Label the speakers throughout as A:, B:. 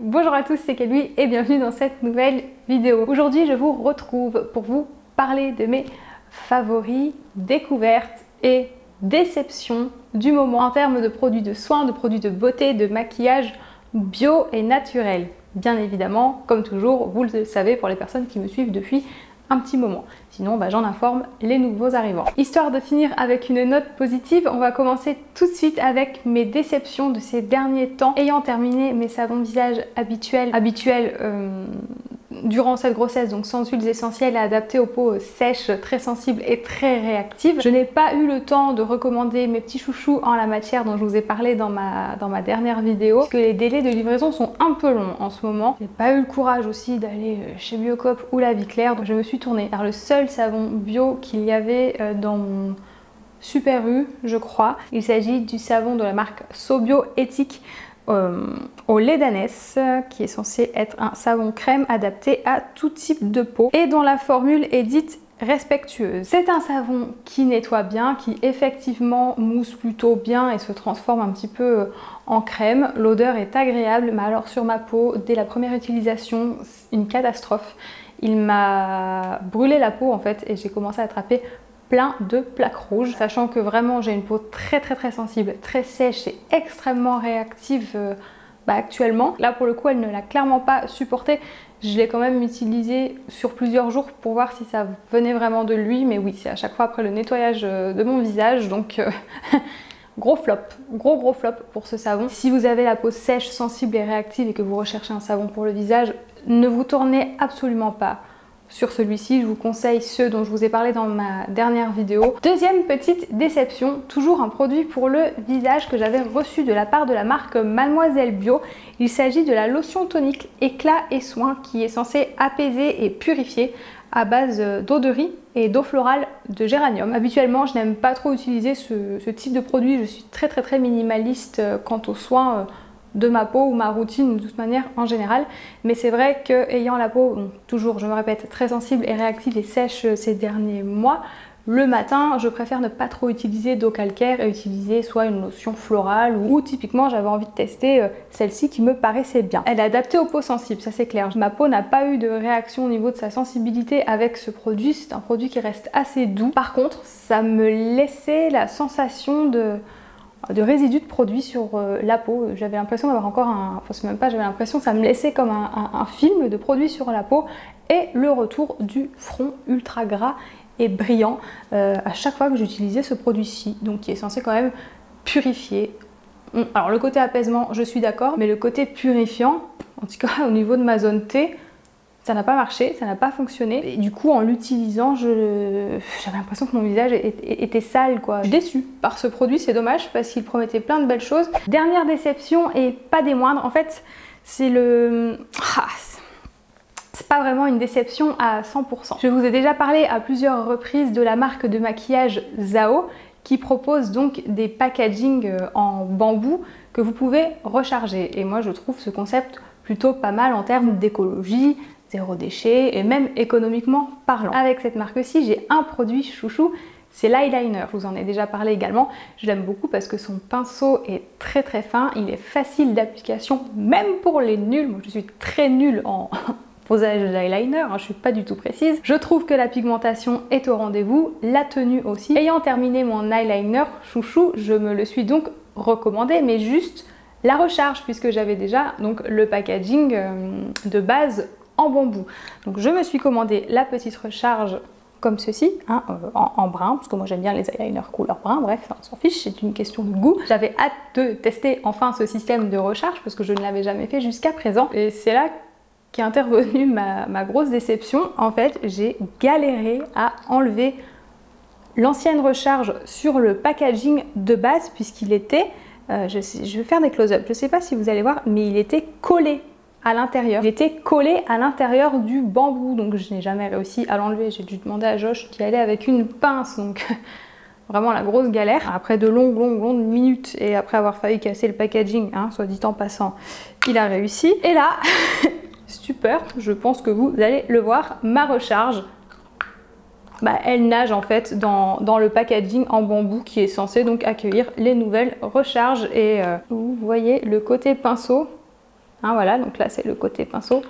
A: Bonjour à tous, c'est Kelly et bienvenue dans cette nouvelle vidéo. Aujourd'hui, je vous retrouve pour vous parler de mes favoris, découvertes et déceptions du moment en termes de produits de soins, de produits de beauté, de maquillage bio et naturel. Bien évidemment, comme toujours, vous le savez pour les personnes qui me suivent depuis un petit moment. Sinon, j'en informe les nouveaux arrivants. Histoire de finir avec une note positive, on va commencer tout de suite avec mes déceptions de ces derniers temps. Ayant terminé mes savons visage habituels durant cette grossesse, donc sans huiles essentielles, adaptées aux peaux sèches, très sensibles et très réactives, je n'ai pas eu le temps de recommander mes petits chouchous en la matière dont je vous ai parlé dans ma dernière vidéo, parce que les délais de livraison sont un peu longs en ce moment. J'ai pas eu le courage aussi d'aller chez Biocop ou La Vie Claire, donc je me suis tournée vers le seul savon bio qu'il y avait dans mon Super U, je crois. Il s'agit du savon de la marque Sobio Éthique au lait d'ânesse, qui est censé être un savon crème adapté à tout type de peau et dont la formule est dite respectueuse. C'est un savon qui nettoie bien, qui effectivement mousse plutôt bien et se transforme un petit peu en crème. L'odeur est agréable, mais alors sur ma peau, dès la première utilisation, une catastrophe. Il m'a brûlé la peau en fait et j'ai commencé à attraper plein de plaques rouges, sachant que vraiment j'ai une peau très sensible, très sèche et extrêmement réactive actuellement. Là pour le coup elle ne l'a clairement pas supporté. Je l'ai quand même utilisé sur plusieurs jours pour voir si ça venait vraiment de lui, mais oui, c'est à chaque fois après le nettoyage de mon visage, donc gros flop, gros flop pour ce savon. Si vous avez la peau sèche, sensible et réactive et que vous recherchez un savon pour le visage, ne vous tournez absolument pas sur celui-ci. Je vous conseille ceux dont je vous ai parlé dans ma dernière vidéo. Deuxième petite déception, toujours un produit pour le visage que j'avais reçu de la part de la marque Mademoiselle Bio. Il s'agit de la lotion tonique éclat et soin qui est censée apaiser et purifier à base d'eau de riz et d'eau florale de géranium. Habituellement, je n'aime pas trop utiliser ce type de produit. Je suis très minimaliste quant aux soins de ma peau ou ma routine de toute manière en général, mais c'est vrai que ayant la peau, toujours je me répète, très sensible et réactive et sèche ces derniers mois, le matin je préfère ne pas trop utiliser d'eau calcaire et utiliser soit une lotion florale ou typiquement j'avais envie de tester celle-ci qui me paraissait bien. Elle est adaptée aux peaux sensibles, ça c'est clair. Ma peau n'a pas eu de réaction au niveau de sa sensibilité avec ce produit, c'est un produit qui reste assez doux. Par contre ça me laissait la sensation de résidus de produits sur la peau. J'avais l'impression d'avoir encore j'avais l'impression que ça me laissait comme un film de produits sur la peau et le retour du front ultra gras et brillant à chaque fois que j'utilisais ce produit-ci, donc qui est censé quand même purifier. Alors le côté apaisement, je suis d'accord, mais le côté purifiant, en tout cas au niveau de ma zone T, ça n'a pas marché, ça n'a pas fonctionné. Et du coup, en l'utilisant, j'avais l'impression que mon visage était sale, quoi. Je suis déçue par ce produit, c'est dommage parce qu'il promettait plein de belles choses. Dernière déception et pas des moindres, en fait, c'est c'est pas vraiment une déception à 100%. Je vous ai déjà parlé à plusieurs reprises de la marque de maquillage Zao qui propose donc des packaging en bambou que vous pouvez recharger. Et moi, je trouve ce concept plutôt pas mal en termes d'écologie, zéro déchet et même économiquement parlant. Avec cette marque-ci, j'ai un produit chouchou, c'est l'eyeliner. Je vous en ai déjà parlé également. Je l'aime beaucoup parce que son pinceau est très fin, il est facile d'application, même pour les nuls. Moi, je suis très nulle en posage d'eyeliner, je suis pas du tout précise. Je trouve que la pigmentation est au rendez-vous, la tenue aussi. Ayant terminé mon eyeliner chouchou, je me le suis donc recommandé, mais juste la recharge puisque j'avais déjà donc le packaging de base en bambou. Donc je me suis commandé la petite recharge comme ceci, en brun, parce que moi j'aime bien les eyeliners couleur brun, bref, on s'en fiche, c'est une question de goût. J'avais hâte de tester enfin ce système de recharge parce que je ne l'avais jamais fait jusqu'à présent. Et c'est là qu'est intervenue ma grosse déception. En fait, j'ai galéré à enlever l'ancienne recharge sur le packaging de base puisqu'il était, je vais faire des close-up, je ne sais pas si vous allez voir, mais il était collé à l'intérieur. Il était collé à l'intérieur du bambou, donc je n'ai jamais réussi à l'enlever. J'ai dû demander à Josh qui allait avec une pince, donc vraiment la grosse galère. Après de longues minutes et après avoir failli casser le packaging, soit dit en passant, il a réussi. Et là, stupeur, je pense que vous allez le voir, ma recharge, elle nage en fait dans le packaging en bambou qui est censé donc accueillir les nouvelles recharges. Et vous voyez le côté pinceau, Hein, voilà, donc là c'est le côté pinceau.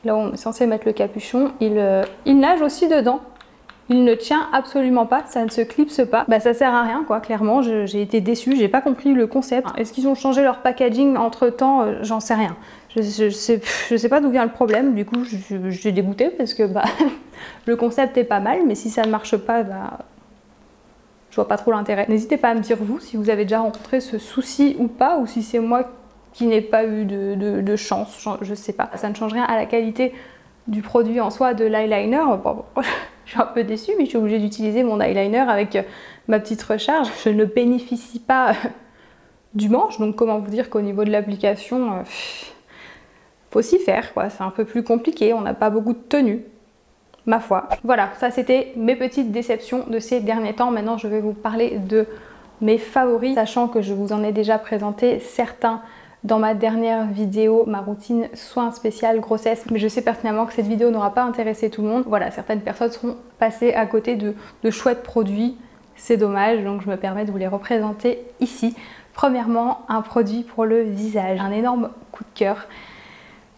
A: Là où on est censé mettre le capuchon, il nage aussi dedans. Il ne tient absolument pas, ça ne se clipse pas. Bah ça sert à rien quoi, clairement, j'ai été déçue, j'ai pas compris le concept. Est-ce qu'ils ont changé leur packaging entre temps? J'en sais rien. Je sais pas d'où vient le problème, du coup j'ai dégoûté parce que bah, le concept est pas mal, mais si ça ne marche pas, bah, je vois pas trop l'intérêt. N'hésitez pas à me dire vous si vous avez déjà rencontré ce souci ou pas, ou si c'est moi qui n'ai pas eu de chance, je sais pas. Ça ne change rien à la qualité du produit en soi, de l'eyeliner. Bon, je suis un peu déçue, mais je suis obligée d'utiliser mon eyeliner avec ma petite recharge. Je ne bénéficie pas du manche, donc comment vous dire qu'au niveau de l'application, faut s'y faire, quoi. C'est un peu plus compliqué, on n'a pas beaucoup de tenue, ma foi. Voilà, ça c'était mes petites déceptions de ces derniers temps. Maintenant, je vais vous parler de mes favoris, sachant que je vous en ai déjà présenté certains dans ma dernière vidéo, ma routine soins spécial grossesse, mais je sais pertinemment que cette vidéo n'aura pas intéressé tout le monde. Voilà, certaines personnes seront passées à côté de chouettes produits, c'est dommage, donc je me permets de vous les représenter ici. Premièrement, un produit pour le visage, un énorme coup de cœur.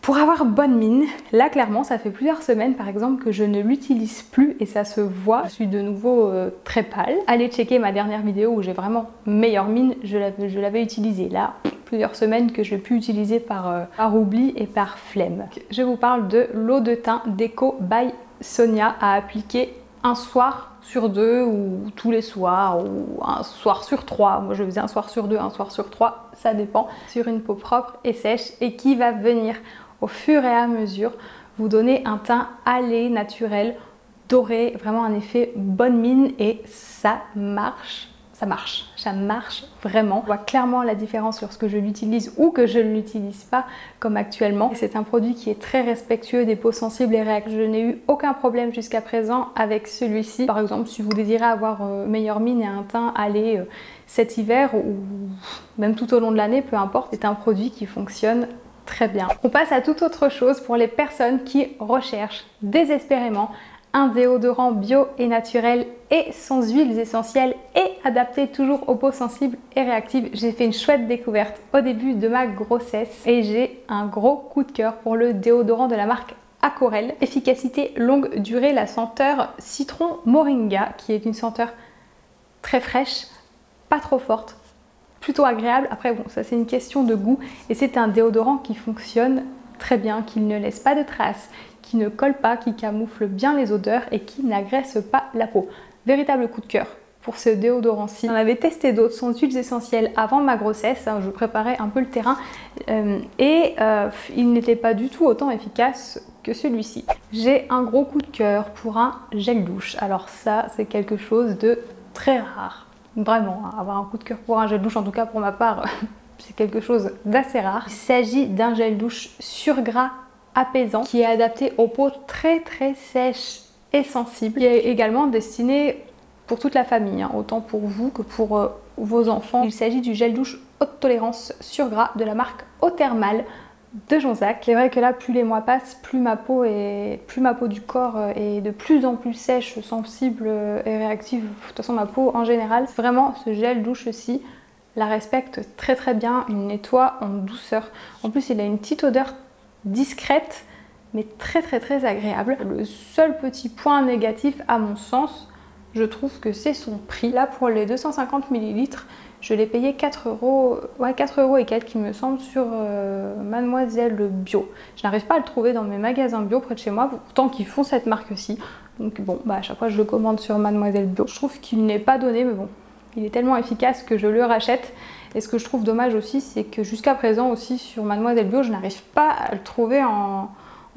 A: Pour avoir bonne mine, là clairement ça fait plusieurs semaines par exemple que je ne l'utilise plus et ça se voit, je suis de nouveau très pâle. Allez checker ma dernière vidéo où j'ai vraiment meilleure mine, je l'avais utilisée. Là, plusieurs semaines que je l'ai pu utiliser par oubli et par flemme. Je vous parle de l'eau de teint Déco by Sonia à appliquer un soir sur 2 ou tous les soirs ou un soir sur 3. Moi je faisais un soir sur 2, un soir sur 3, ça dépend. Sur une peau propre et sèche et qui va venir au fur et à mesure vous donner un teint hâlé, naturel, doré, vraiment un effet bonne mine et ça marche. Ça marche vraiment. On voit clairement la différence lorsque je l'utilise ou que je ne l'utilise pas comme actuellement. C'est un produit qui est très respectueux des peaux sensibles et réactives. Je n'ai eu aucun problème jusqu'à présent avec celui-ci. Par exemple, si vous désirez avoir meilleure mine et un teint hâlé cet hiver ou même tout au long de l'année, peu importe, c'est un produit qui fonctionne très bien. On passe à toute autre chose pour les personnes qui recherchent désespérément un déodorant bio et naturel et sans huiles essentielles et adapté toujours aux peaux sensibles et réactives. J'ai fait une chouette découverte au début de ma grossesse et j'ai un gros coup de cœur pour le déodorant de la marque Acorel. Efficacité longue durée, la senteur citron moringa qui est une senteur très fraîche, pas trop forte, plutôt agréable. Après bon, ça c'est une question de goût et c'est un déodorant qui fonctionne très bien, qui ne laisse pas de traces, qui ne colle pas, qui camoufle bien les odeurs et qui n'agresse pas la peau. Véritable coup de cœur pour ce déodorant-ci. J'en avais testé d'autres sans huiles essentielles avant ma grossesse, je préparais un peu le terrain il n'était pas du tout autant efficace que celui-ci. J'ai un gros coup de cœur pour un gel douche. Alors ça c'est quelque chose de très rare, vraiment, hein, avoir un coup de cœur pour un gel douche, en tout cas pour ma part, c'est quelque chose d'assez rare. Il s'agit d'un gel douche sur gras apaisant qui est adapté aux peaux très sèches et sensibles, qui est également destiné pour toute la famille, hein, autant pour vous que pour vos enfants. Il s'agit du gel douche haute tolérance sur gras de la marque Eau Thermale de Jonzac. C'est vrai que là, plus les mois passent, plus ma peau du corps est de plus en plus sèche, sensible et réactive. De toute façon, ma peau en général, vraiment ce gel douche-ci la respecte très bien, il nettoie en douceur. En plus, il a une petite odeur discrète mais très agréable. Le seul petit point négatif à mon sens, je trouve que c'est son prix. Là pour les 250 ml, je l'ai payé 4 euros, ouais 4 euros et quelques il me semble sur Mademoiselle Bio. Je n'arrive pas à le trouver dans mes magasins bio près de chez moi, pourtant qu'ils font cette marque-ci. Donc bon, bah à chaque fois je le commande sur Mademoiselle Bio. Je trouve qu'il n'est pas donné, mais bon, il est tellement efficace que je le rachète. Et ce que je trouve dommage aussi, c'est que jusqu'à présent aussi sur Mademoiselle Bio, je n'arrive pas à le trouver en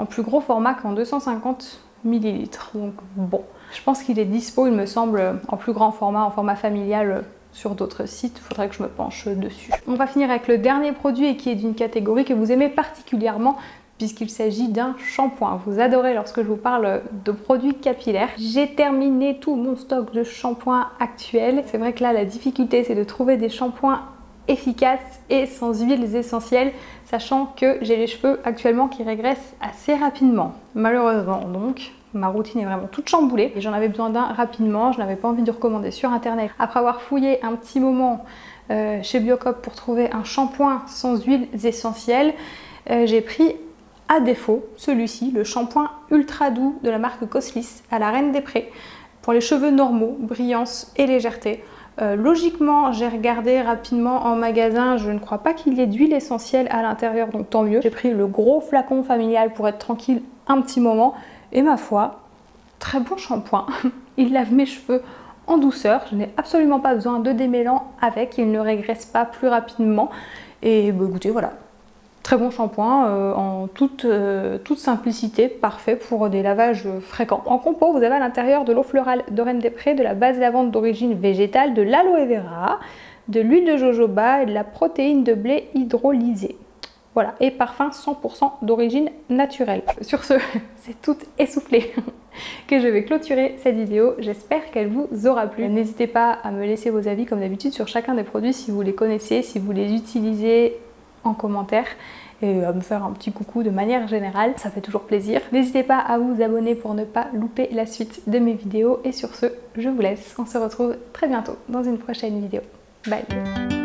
A: plus gros format qu'en 250 ml. Donc bon, je pense qu'il est dispo, il me semble, en plus grand format, en format familial sur d'autres sites. Il faudrait que je me penche dessus. On va finir avec le dernier produit et qui est d'une catégorie que vous aimez particulièrement puisqu'il s'agit d'un shampoing. Vous adorez lorsque je vous parle de produits capillaires. J'ai terminé tout mon stock de shampoings actuel. C'est vrai que là, la difficulté, c'est de trouver des shampoings efficaces et sans huiles essentielles, sachant que j'ai les cheveux actuellement qui régressent assez rapidement, malheureusement. Donc ma routine est vraiment toute chamboulée et j'en avais besoin d'un rapidement. Je n'avais pas envie de recommander sur internet. Après avoir fouillé un petit moment chez Biocop pour trouver un shampoing sans huiles essentielles, j'ai pris à défaut celui-ci, le shampoing ultra doux de la marque Coslis à la Reine des Prés pour les cheveux normaux, brillance et légèreté. Logiquement, j'ai regardé rapidement en magasin, je ne crois pas qu'il y ait d'huile essentielle à l'intérieur, donc tant mieux. J'ai pris le gros flacon familial pour être tranquille un petit moment et ma foi, très bon shampoing. Il lave mes cheveux en douceur, je n'ai absolument pas besoin de démêlant avec, il ne régresse pas plus rapidement et bah, écoutez, voilà. Très bon shampoing en toute simplicité, parfait pour des lavages fréquents. En compo, vous avez à l'intérieur de l'eau florale de Reine des Prés, de la base lavande d'origine végétale, de l'aloe vera, de l'huile de jojoba et de la protéine de blé hydrolysée. Voilà, et parfum 100% d'origine naturelle. Sur ce, c'est tout essoufflé que je vais clôturer cette vidéo. J'espère qu'elle vous aura plu. N'hésitez pas à me laisser vos avis comme d'habitude sur chacun des produits si vous les connaissez, si vous les utilisez en commentaire et à me faire un petit coucou de manière générale, ça fait toujours plaisir. N'hésitez pas à vous abonner pour ne pas louper la suite de mes vidéos et sur ce, je vous laisse. On se retrouve très bientôt dans une prochaine vidéo. Bye!